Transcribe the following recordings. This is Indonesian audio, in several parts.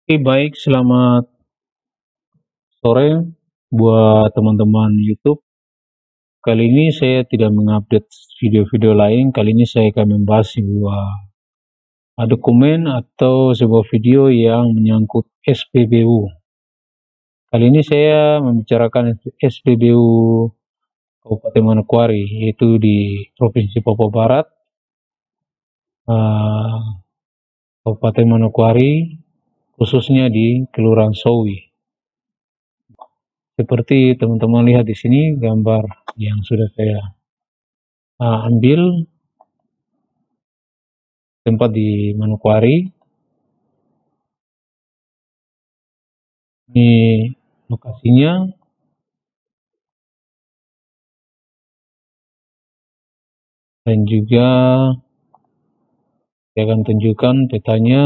Oke, baik. Selamat sore buat teman-teman YouTube. Kali ini saya tidak mengupdate video-video lain. Kali ini saya akan membahas sebuah dokumen atau sebuah video yang menyangkut SPBU. Kali ini saya membicarakan SPBU Kabupaten Manokwari, yaitu di Provinsi Papua Barat, Kabupaten Manokwari, khususnya di Kelurahan Sowi. Seperti teman-teman lihat di sini gambar yang sudah saya ambil tempat di Manokwari. Ini lokasinya, dan juga saya akan tunjukkan petanya.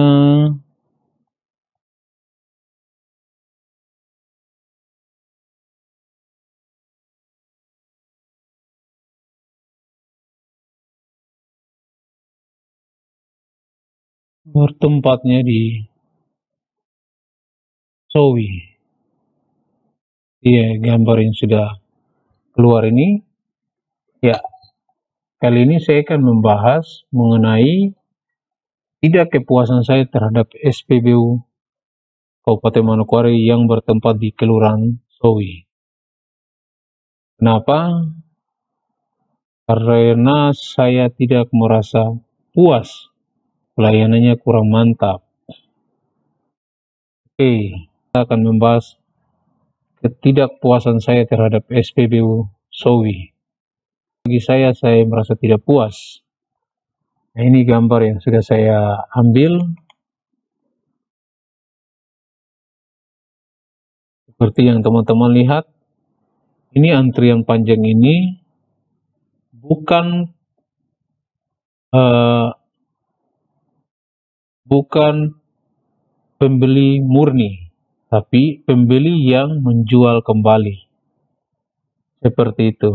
Bertempatnya di Sowi. Iya, gambar yang sudah keluar ini. Ya, kali ini saya akan membahas mengenai tidak kepuasan saya terhadap SPBU Kabupaten Manokwari yang bertempat di Kelurahan Sowi. Kenapa? Karena saya tidak merasa puas, pelayanannya kurang mantap. Oke, kita akan membahas ketidakpuasan saya terhadap SPBU Sowi. Bagi saya merasa tidak puas. Nah, ini gambar yang sudah saya ambil. Seperti yang teman-teman lihat, ini antrian panjang ini bukan pembeli murni, tapi pembeli yang menjual kembali. Seperti itu.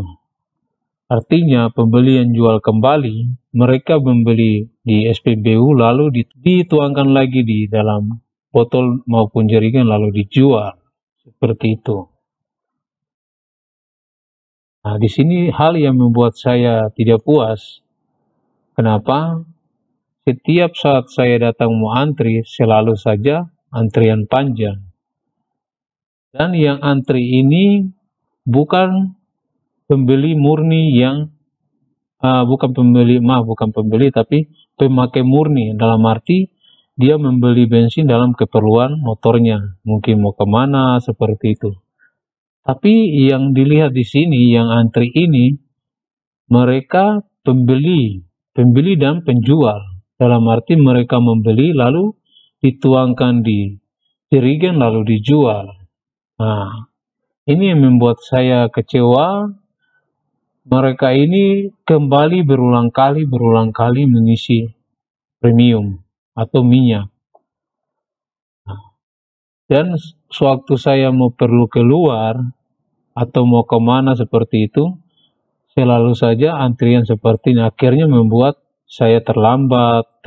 Artinya pembeli yang jual kembali, mereka membeli di SPBU lalu dituangkan lagi di dalam botol maupun jerigen lalu dijual. Seperti itu. Nah, di sini hal yang membuat saya tidak puas. Kenapa? Setiap saat saya datang mau antri, selalu saja antrian panjang. Dan yang antri ini bukan pembeli murni yang bukan pembeli tapi pemakai murni, dalam arti dia membeli bensin dalam keperluan motornya, mungkin mau kemana, seperti itu. Tapi yang dilihat di sini, yang antri ini, mereka pembeli dan penjual, dalam arti mereka membeli lalu dituangkan di jerigen lalu dijual. Nah, ini yang membuat saya kecewa. Mereka ini kembali berulang kali mengisi premium atau minyak. Dan sewaktu saya mau perlu keluar atau mau kemana seperti itu, selalu saja antrian seperti ini. Akhirnya membuat saya terhambat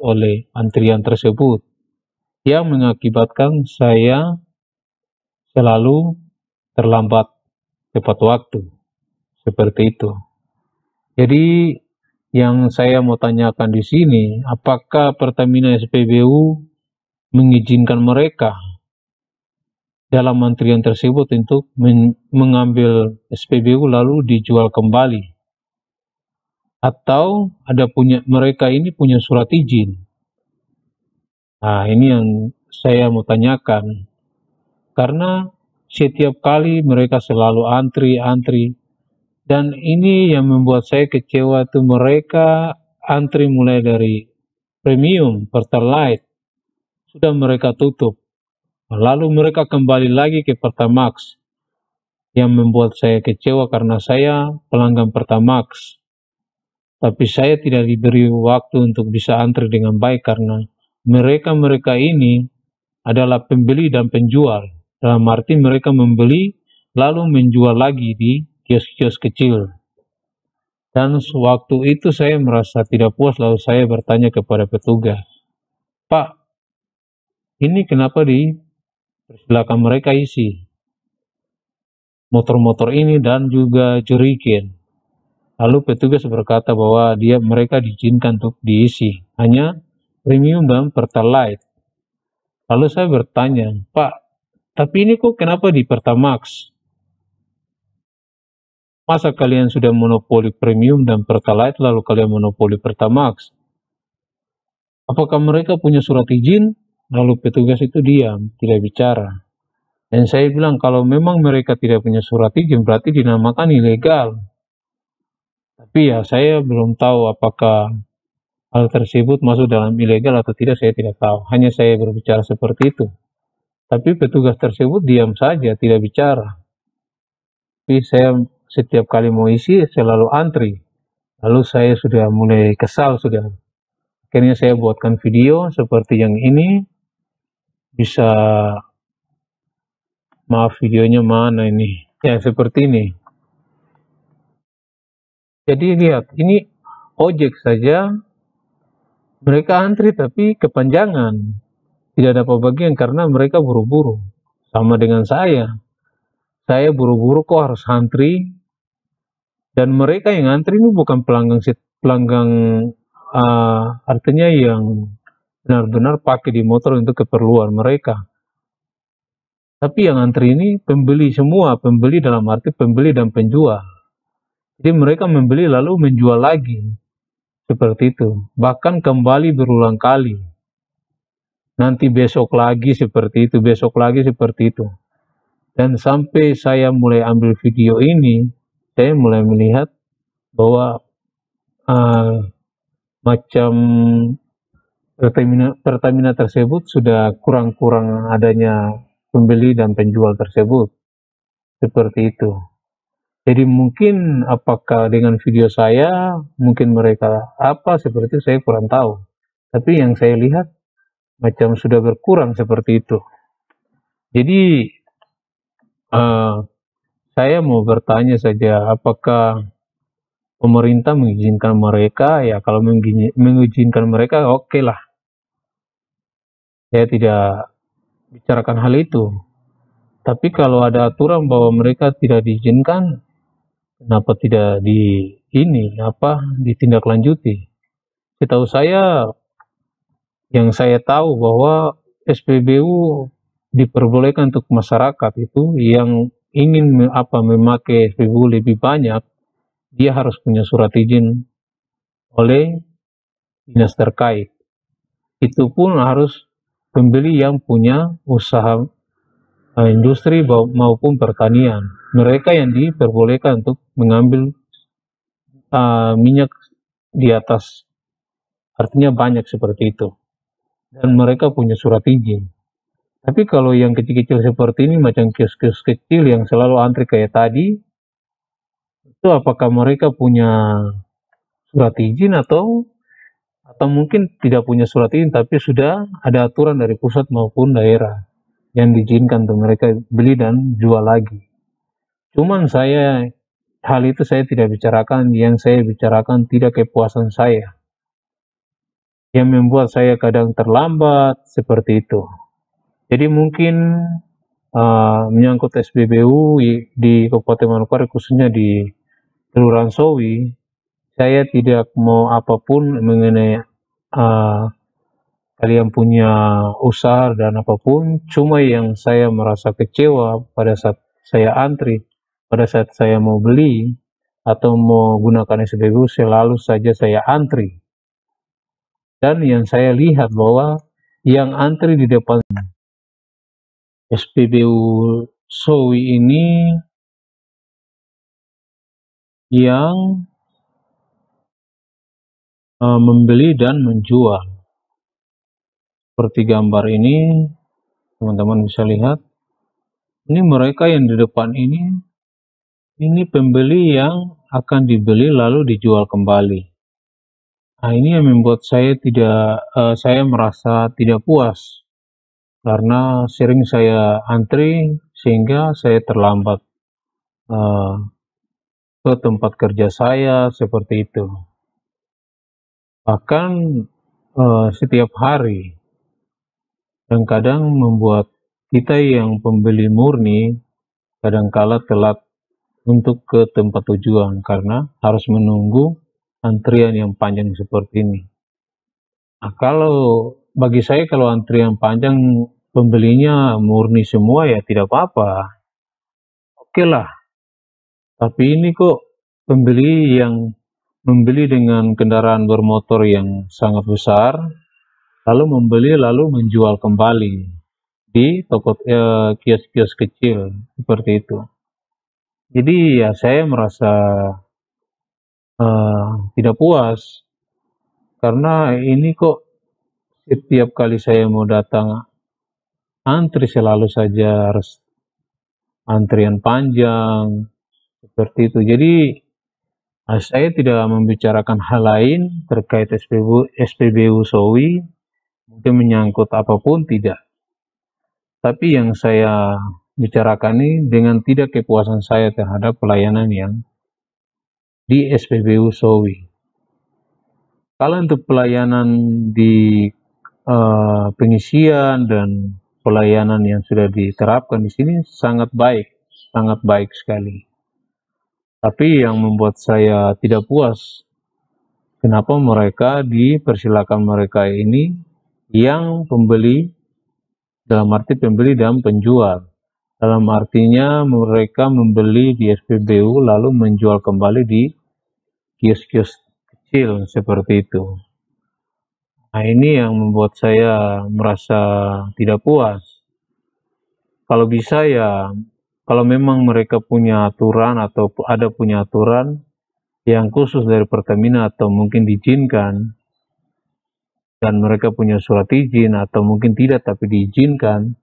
oleh antrian tersebut, yang mengakibatkan saya selalu terlambat tepat waktu. Seperti itu. Jadi yang saya mau tanyakan di sini, apakah Pertamina SPBU mengizinkan mereka dalam antrian tersebut untuk mengambil SPBU lalu dijual kembali? Atau mereka ini punya surat izin? Nah, ini yang saya mau tanyakan. Karena setiap kali mereka selalu antri. Dan ini yang membuat saya kecewa, itu mereka antri mulai dari premium, Pertalite, sudah mereka tutup. Lalu mereka kembali lagi ke Pertamax, yang membuat saya kecewa karena saya pelanggan Pertamax. Tapi saya tidak diberi waktu untuk bisa antri dengan baik karena mereka ini adalah pembeli dan penjual. Dalam arti mereka membeli lalu menjual lagi di kios-kios kecil. Dan waktu itu saya merasa tidak puas, lalu saya bertanya kepada petugas, "Pak, ini kenapa dipersilakan mereka isi motor-motor ini dan juga jerigen. Lalu petugas berkata bahwa mereka diizinkan untuk diisi hanya premium dan pertalite. Lalu saya bertanya, Pak, tapi ini kok kenapa di Pertamax? Masa kalian sudah monopoli premium dan pertalite lalu kalian monopoli Pertamax? Apakah mereka punya surat izin? Lalu petugas itu diam, tidak bicara. Dan saya bilang kalau memang mereka tidak punya surat izin berarti dinamakan ilegal. Tapi ya saya belum tahu apakah hal tersebut masuk dalam ilegal atau tidak, saya tidak tahu. Hanya saya berbicara seperti itu. Tapi petugas tersebut diam saja, tidak bicara. Tapi saya setiap kali mau isi selalu antri. Lalu saya sudah mulai kesal sudah. Akhirnya saya buatkan video seperti yang ini. Bisa, maaf videonya mana ini? Ya seperti ini. Jadi lihat, ini ojek saja mereka antri tapi kepanjangan. Tidak dapat bagian karena mereka buru-buru. Sama dengan saya. Saya buru-buru kok harus antri. Dan mereka yang antri ini bukan pelanggan artinya yang benar-benar pakai di motor untuk keperluan mereka. Tapi yang antri ini pembeli semua, pembeli dalam arti pembeli dan penjual. Jadi mereka membeli lalu menjual lagi. Seperti itu. Bahkan kembali berulang kali. Nanti besok lagi seperti itu, besok lagi seperti itu. Dan sampai saya mulai ambil video ini, saya mulai melihat bahwa macam Pertamina tersebut sudah kurang-kurang adanya pembeli dan penjual tersebut. Seperti itu. Jadi mungkin apakah dengan video saya, mungkin mereka apa seperti itu, saya kurang tahu. Tapi yang saya lihat macam sudah berkurang seperti itu. Jadi saya mau bertanya saja, apakah pemerintah mengizinkan mereka? Ya kalau mengizinkan mereka, oke lah. Saya tidak bicarakan hal itu. Tapi kalau ada aturan bahwa mereka tidak diizinkan, kenapa tidak ditindaklanjuti? Setahu saya, yang saya tahu bahwa SPBU diperbolehkan untuk masyarakat itu yang ingin memakai SPBU lebih banyak, dia harus punya surat izin oleh dinas terkait. Itu pun harus pembeli yang punya usaha industri maupun pertanian. Mereka yang diperbolehkan untuk mengambil minyak di atas, artinya banyak seperti itu. Dan mereka punya surat izin. Tapi kalau yang kecil-kecil seperti ini, macam kios-kios kecil yang selalu antri kayak tadi, itu apakah mereka punya surat izin atau mungkin tidak punya surat izin tapi sudah ada aturan dari pusat maupun daerah yang diizinkan untuk mereka beli dan jual lagi. Cuman hal itu saya tidak bicarakan, yang saya bicarakan tidak kepuasan saya. Yang membuat saya kadang terlambat seperti itu. Jadi mungkin menyangkut SPBU di Kabupaten Manokwari khususnya di Kelurahan Sowi, saya tidak mau apapun mengenai kalian punya usaha dan apapun, cuma yang saya merasa kecewa pada saat saya antri, pada saat saya mau beli atau mau gunakan SPBU selalu saja saya antri. Dan yang saya lihat bahwa yang antri di depan SPBU Sowi ini yang membeli dan menjual. Seperti gambar ini, teman-teman bisa lihat. Ini mereka yang di depan ini pembeli yang akan dibeli lalu dijual kembali. Nah, ini yang membuat saya merasa tidak puas. Karena sering saya antri sehingga saya terlambat ke tempat kerja saya seperti itu. Bahkan setiap hari dan kadang membuat kita yang pembeli murni kadangkala telat untuk ke tempat tujuan karena harus menunggu antrian yang panjang seperti ini. Nah, kalau bagi saya kalau antrian panjang pembelinya murni semua ya tidak apa-apa, oke lah. Tapi ini kok pembeli yang membeli dengan kendaraan bermotor yang sangat besar, lalu membeli lalu menjual kembali di toko kios-kios kecil seperti itu. Jadi ya saya merasa tidak puas karena ini kok setiap kali saya mau datang antri selalu saja harus antrian panjang seperti itu. Jadi saya tidak membicarakan hal lain terkait SPBU Sowi, mungkin menyangkut apapun tidak. Tapi yang saya bicarakan ini dengan tidak kepuasan saya terhadap pelayanan yang di SPBU Sowi. Kalau untuk pelayanan di pengisian dan pelayanan yang sudah diterapkan di sini sangat baik sekali. Tapi yang membuat saya tidak puas, kenapa mereka dipersilakan mereka ini yang pembeli, dalam arti pembeli dan penjual. Dalam artinya mereka membeli di SPBU lalu menjual kembali di kios-kios kecil seperti itu. Nah, ini yang membuat saya merasa tidak puas. Kalau bisa ya, kalau memang mereka punya aturan atau ada punya aturan yang khusus dari Pertamina atau mungkin diizinkan, dan mereka punya surat izin atau mungkin tidak tapi diizinkan,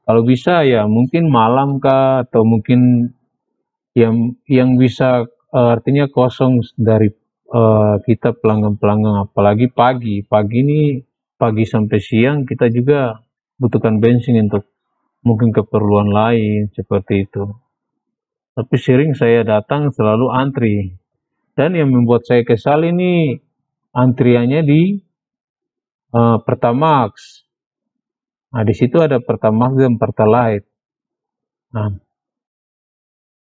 kalau bisa ya mungkin malam kah atau mungkin yang bisa artinya kosong dari kita pelanggan-pelanggan, apalagi pagi ini pagi sampai siang kita juga butuhkan bensin untuk mungkin keperluan lain seperti itu. Tapi sering saya datang selalu antri, dan yang membuat saya kesal ini antriannya di Pertamax. Nah, di situ ada Pertamax dan Pertalite. Nah,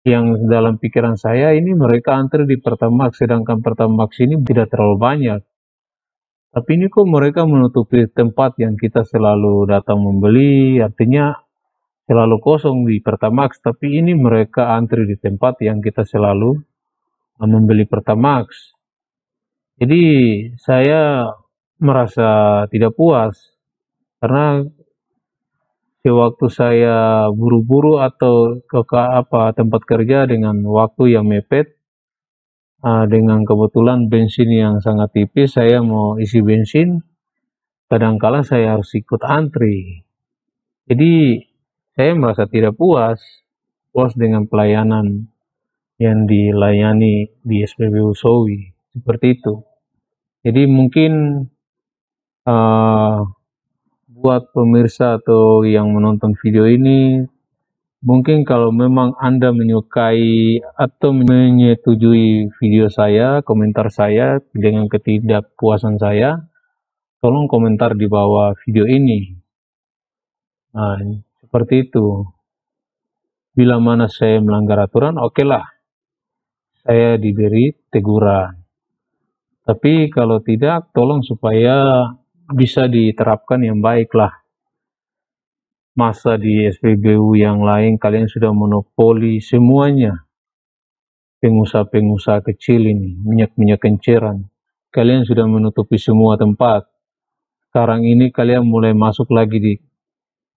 yang dalam pikiran saya ini mereka antri di Pertamax, sedangkan Pertamax ini tidak terlalu banyak. Tapi ini kok mereka menutupi tempat yang kita selalu datang membeli, artinya selalu kosong di Pertamax, tapi ini mereka antri di tempat yang kita selalu membeli Pertamax. Jadi saya merasa tidak puas karena sewaktu saya buru-buru atau ke tempat kerja dengan waktu yang mepet, dengan kebetulan bensin yang sangat tipis, saya mau isi bensin, kadangkala saya harus ikut antri. Jadi saya merasa tidak puas dengan pelayanan yang dilayani di SPBU Sowi seperti itu. Jadi mungkin buat pemirsa atau yang menonton video ini, mungkin kalau memang Anda menyukai atau menyetujui video saya, komentar saya dengan ketidakpuasan saya, tolong komentar di bawah video ini. Nah, seperti itu. Bila mana saya melanggar aturan, oke lah, saya diberi teguran. Tapi kalau tidak, tolong supaya bisa diterapkan yang baik lah. Masa di SPBU yang lain kalian sudah monopoli semuanya. Pengusaha-pengusaha kecil ini, minyak-minyak kenceran. Kalian sudah menutupi semua tempat. Sekarang ini kalian mulai masuk lagi di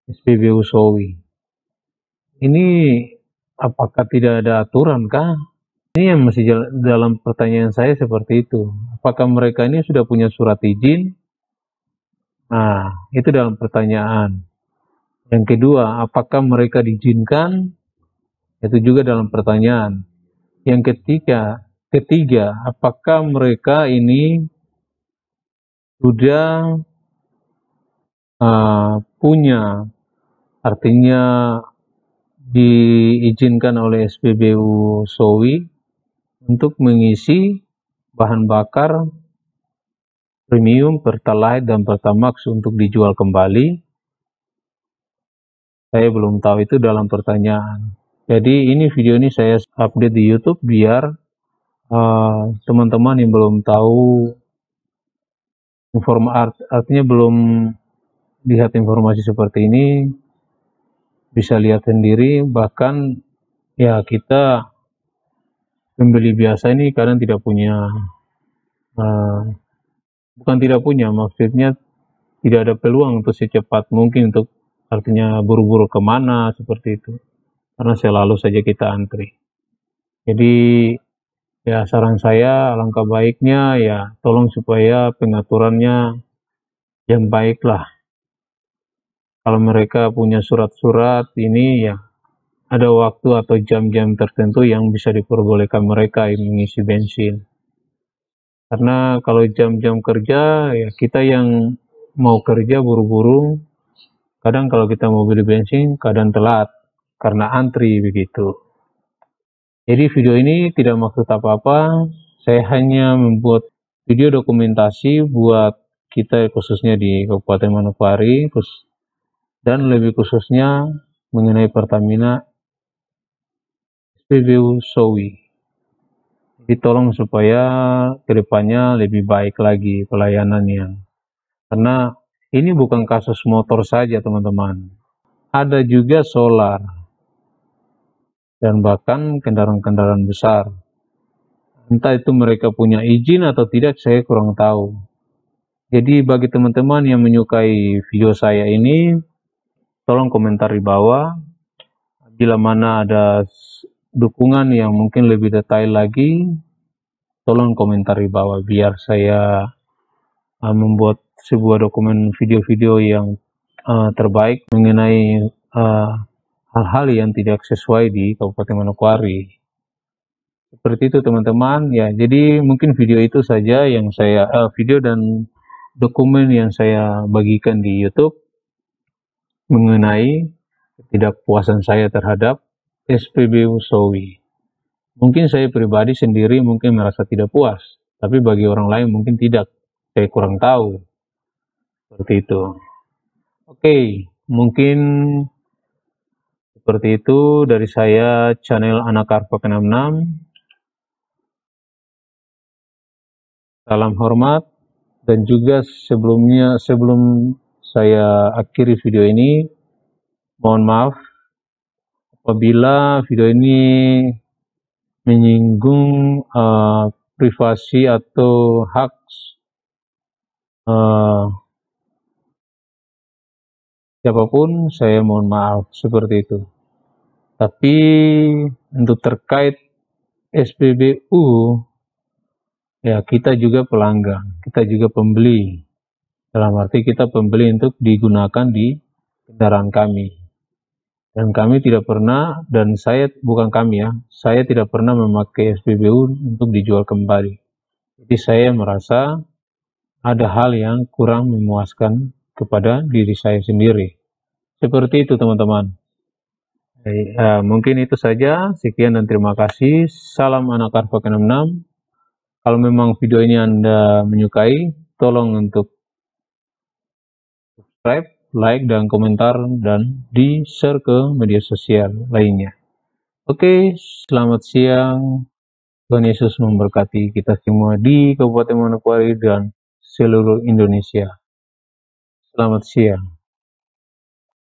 SPBU Sowi. Ini apakah tidak ada aturan kah? Ini yang masih dalam pertanyaan saya seperti itu. Apakah mereka ini sudah punya surat izin? Nah, itu dalam pertanyaan. Yang kedua, apakah mereka diizinkan? Itu juga dalam pertanyaan. Yang ketiga, apakah mereka ini sudah punya, artinya diizinkan oleh SPBU Sowi untuk mengisi bahan bakar premium, Pertalite, dan Pertamax untuk dijual kembali Saya belum tahu itu dalam pertanyaan. Jadi ini video ini saya update di YouTube biar teman-teman yang belum tahu artinya belum lihat informasi seperti ini bisa lihat sendiri. Bahkan ya kita pembeli biasa ini kadang tidak punya bukan tidak punya, maksudnya tidak ada peluang untuk secepat mungkin untuk artinya buru-buru kemana seperti itu, karena selalu saja kita antri. Jadi ya saran saya alangkah baiknya ya tolong supaya pengaturannya yang baik lah. Kalau mereka punya surat-surat ini ya ada waktu atau jam-jam tertentu yang bisa diperbolehkan mereka mengisi bensin. Karena kalau jam-jam kerja ya kita yang mau kerja buru-buru, kadang kalau kita mau beli bensin kadang telat karena antri begitu. Jadi video ini tidak maksud apa-apa, saya hanya membuat video dokumentasi buat kita khususnya di Kabupaten Manokwari dan lebih khususnya mengenai Pertamina SPBU Sowi. Jadi tolong supaya kedepannya lebih baik lagi pelayanannya. Karena ini bukan kasus motor saja teman-teman. Ada juga solar dan bahkan kendaraan-kendaraan besar. Entah itu mereka punya izin atau tidak, saya kurang tahu. Jadi bagi teman-teman yang menyukai video saya ini, tolong komentar di bawah. Bila mana ada dukungan yang mungkin lebih detail lagi, tolong komentar di bawah biar saya membuat sebuah dokumen video-video yang terbaik mengenai hal-hal yang tidak sesuai di Kabupaten Manokwari. Seperti itu teman-teman ya. Jadi mungkin video itu saja yang saya video dan dokumen yang saya bagikan di YouTube mengenai ketidakpuasan saya terhadap SPBU Sowi. Mungkin saya pribadi sendiri mungkin merasa tidak puas, tapi bagi orang lain mungkin tidak. Saya kurang tahu. Seperti itu. Oke, mungkin seperti itu dari saya channel Anak Karva ke-66. Salam hormat dan juga sebelum saya akhiri video ini, mohon maaf apabila video ini menyinggung privasi atau hak siapapun, saya mohon maaf seperti itu. Tapi untuk terkait SPBU, ya kita juga pelanggan, kita juga pembeli. Dalam arti kita pembeli untuk digunakan di kendaraan kami. Dan kami tidak pernah, dan saya bukan kami ya, saya tidak pernah memakai SPBU untuk dijual kembali. Jadi saya merasa ada hal yang kurang memuaskan kepada diri saya sendiri. Seperti itu teman-teman. Mungkin itu saja. Sekian dan terima kasih. Salam Anak Karva ke-66. Kalau memang video ini Anda menyukai, tolong untuk subscribe, like, dan komentar, dan di-share ke media sosial lainnya. Oke, selamat siang. Tuhan Yesus memberkati kita semua di Kabupaten Manokwari dan seluruh Indonesia. Selamat siang.